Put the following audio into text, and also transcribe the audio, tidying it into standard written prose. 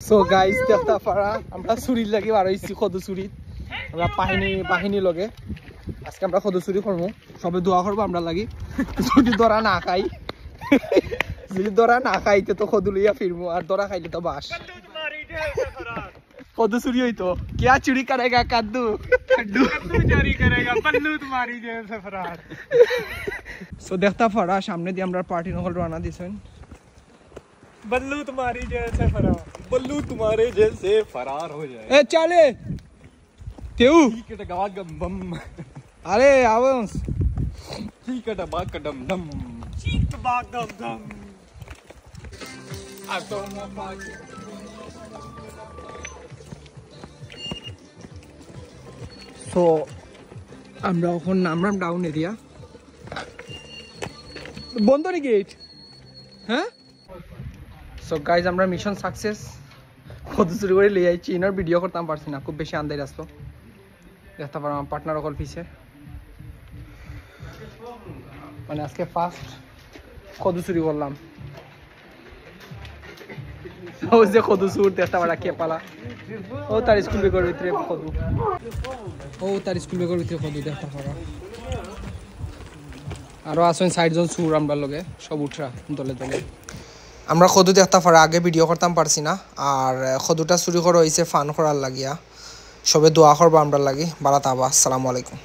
So guys দেখতা পারা আমরা চুরি লাগি আর হইছি খদু চুরি আমরা বাহিনী লগে আজকে আমরা খদু চুরি করব সবে দোয়া করব আমরা লাগি যদি দরা না খাই যদি দরা না খাইতে তো খদু লইয়া ফিরবো আর দরা খাইলে তো বাস खदू चुरी हुई तो क्या चोरी करेगा कद्दू कद्दू चोरी करेगा पल्लू तुम्हारी जेब से फरार सो देखता फरा सामने दी हमरा पार्टी नहल राना दिसन बल्लू तुम्हारी जेब से फरार बल्लू तुम्हारे जेल से फरार हो जाए ए चले तेऊ ठीक है गम बम अरे आवंस ठीक है बाग कदम दम ठीक बाग दम दम आ तो ना पाक So, আমরা এখন নামলাম ডাউন এরিয়া বন্ধ রে গেট হ্যাঁ সো গাইজ আমরা মিশন সাকসেস কত শুরু করে লিয়ে আইছি ইনার ভিডিও করতাম পারছি না খুব বেশি আন্দাজ আসলো দেখতে পারো আমার পার্টনার অকল পিছে মানে আজকে ফার্স্ট কত চুরি করলাম ও যে কত চুর দেখতে পারা কে পালা ও তার স্কুল বেগর ভিতরে খদু ও তার স্কুল বেগর ভিতরে খদু দেখতে পারা আরো আসেন সাইড জন সুর আমরা লগে সব উঠরা দলে দলে আমরা খদু দেখতে পারা আগে ভিডিও করতাম পারছি না আর খদুটা চুরি করা হইছে ফান করার লাগিয়া সবে দোয়া করব আমরা লাগি বারাত আবা আসসালামু আলাইকুম।